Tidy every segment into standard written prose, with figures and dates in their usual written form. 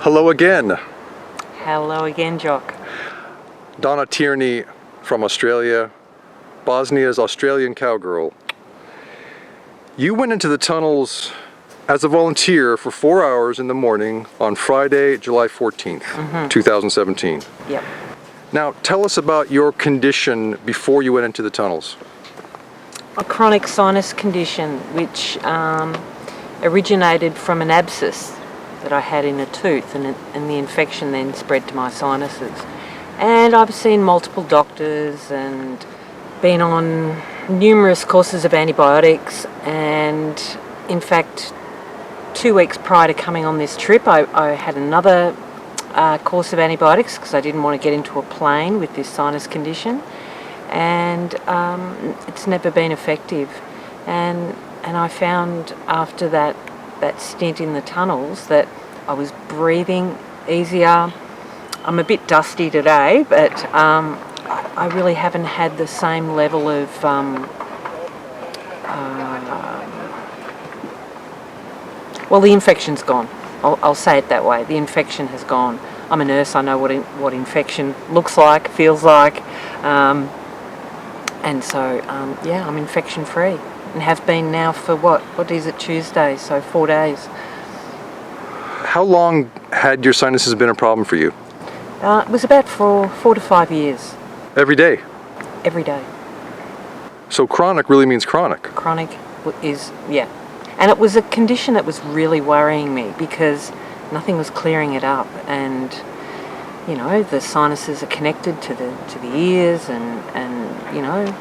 Hello again. Hello again, Jock. Donna Tierney from Australia, Bosnia's Australian cowgirl. You went into the tunnels as a volunteer for 4 hours in the morning on Friday, July 14th, 2017. Yep. Now, tell us about your condition before you went into the tunnels. A chronic sinus condition which originated from an abscess that I had in a tooth, and the infection then spread to my sinuses. And I've seen multiple doctors and been on numerous courses of antibiotics, and in fact 2 weeks prior to coming on this trip I had another course of antibiotics because I didn't want to get into a plane with this sinus condition, and it's never been effective. And I found after that stint in the tunnels that I was breathing easier. I'm a bit dusty today, but I really haven't had the same level of well, the infection's gone. I'll say it that way. The infection has gone. I'm a nurse. I know what infection looks like, feels like, and so yeah, I'm infection free and have been now for what is it, Tuesday? So 4 days. How long had your sinuses been a problem for you? It was about 4 to 5 years. Every day? Every day. So chronic really means chronic. Chronic is, yeah. And it was a condition that was really worrying me because nothing was clearing it up, and you know, the sinuses are connected to the ears and you know,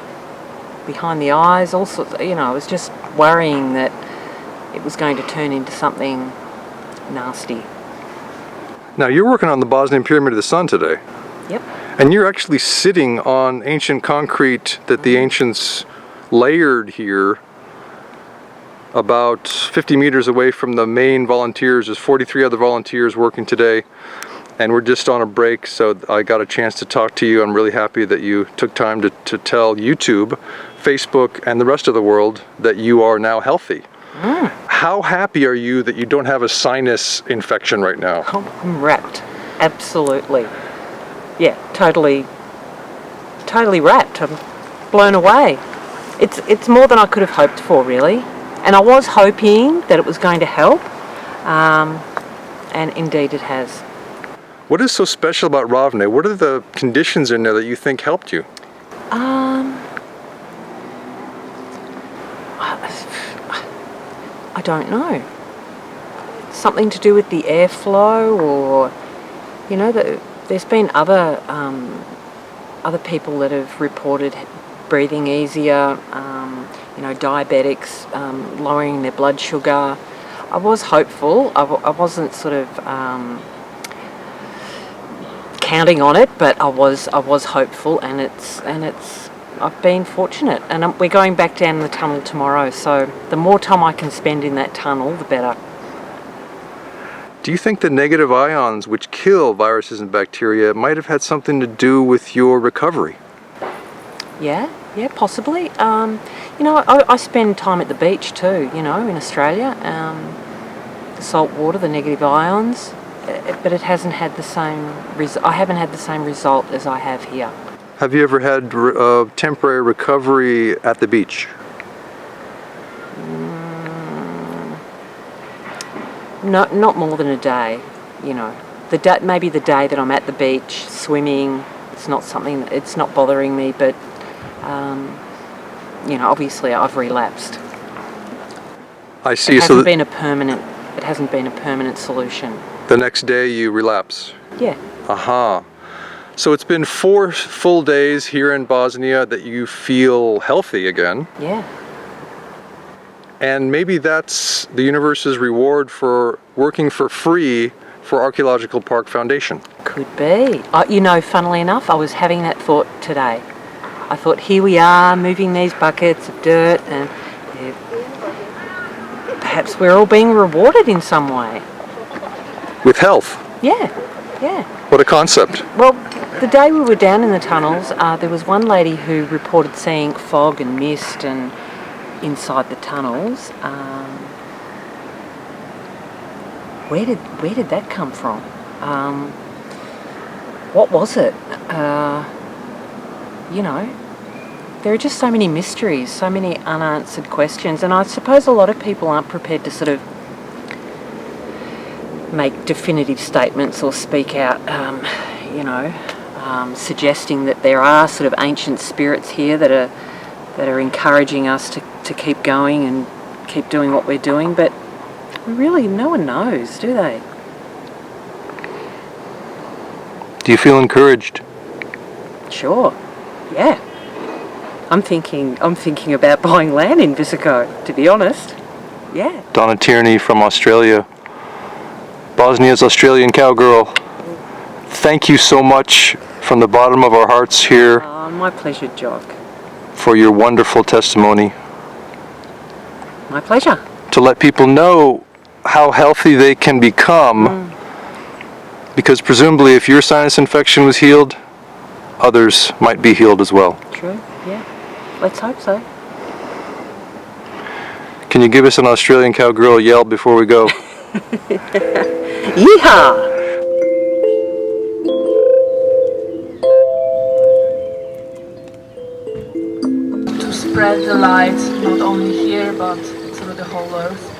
behind the eyes, all sorts. You know, I was just worrying that it was going to turn into something nasty. Now you're working on the Bosnian Pyramid of the Sun today. Yep. And you're actually sitting on ancient concrete that the ancients layered here about 50 meters away from the main volunteers. There's 43 other volunteers working today, and we're just on a break, so I got a chance to talk to you. I'm really happy that you took time to tell YouTube, Facebook, and the rest of the world that you are now healthy. How happy are you that you don't have a sinus infection right now? Oh, I'm wrapped. Absolutely. Yeah, totally wrapped. I'm blown away. It's more than I could have hoped for, really. And I was hoping that it was going to help, and indeed it has. What is so special about Ravne? What are the conditions in there that you think helped you? I don't know. Something to do with the airflow, or you know, there's been other people that have reported breathing easier. You know, diabetics lowering their blood sugar. I was hopeful. I wasn't sort of counting on it, but I was hopeful, and I've been fortunate, and we're going back down the tunnel tomorrow, so the more time I can spend in that tunnel, the better. Do you think the negative ions, which kill viruses and bacteria, might have had something to do with your recovery? Yeah, possibly. You know, I spend time at the beach too, you know, in Australia. The salt water, the negative ions, but it hasn't had the same I haven't had the same result as I have here. Have you ever had temporary recovery at the beach? No, not more than a day. You know, maybe the day that I'm at the beach swimming, it's not bothering me. But you know, obviously I've relapsed. I see. It hasn't been a permanent solution. The next day you relapse. Yeah. Aha. So it's been 4 full days here in Bosnia that you feel healthy again. Yeah. And maybe that's the universe's reward for working for free for Archaeological Park Foundation. Could be. You know, funnily enough, I was having that thought today. I thought, here we are, moving these buckets of dirt, and perhaps we're all being rewarded in some way. With health? Yeah. What a concept. Well, the day we were down in the tunnels, there was one lady who reported seeing fog and mist and inside the tunnels. where did that come from? What was it? You know, there are just so many mysteries, so many unanswered questions, and I suppose a lot of people aren't prepared to sort of make definitive statements or speak out, you know, suggesting that there are sort of ancient spirits here that are encouraging us to keep going and keep doing what we're doing, but really no one knows, do they? Do you feel encouraged? Sure, yeah. I'm thinking about buying land in Visoko, to be honest. Yeah. Donna Tierney from Australia, Bosnia's Australian cowgirl. Thank you so much from the bottom of our hearts here My pleasure, Jock. for your wonderful testimony. My pleasure. To let people know how healthy they can become, because presumably if your sinus infection was healed, others might be healed as well. True, yeah. Let's hope so. Can you give us an Australian cowgirl yell before we go? Yeehaw! To spread the light not only here but through the whole earth.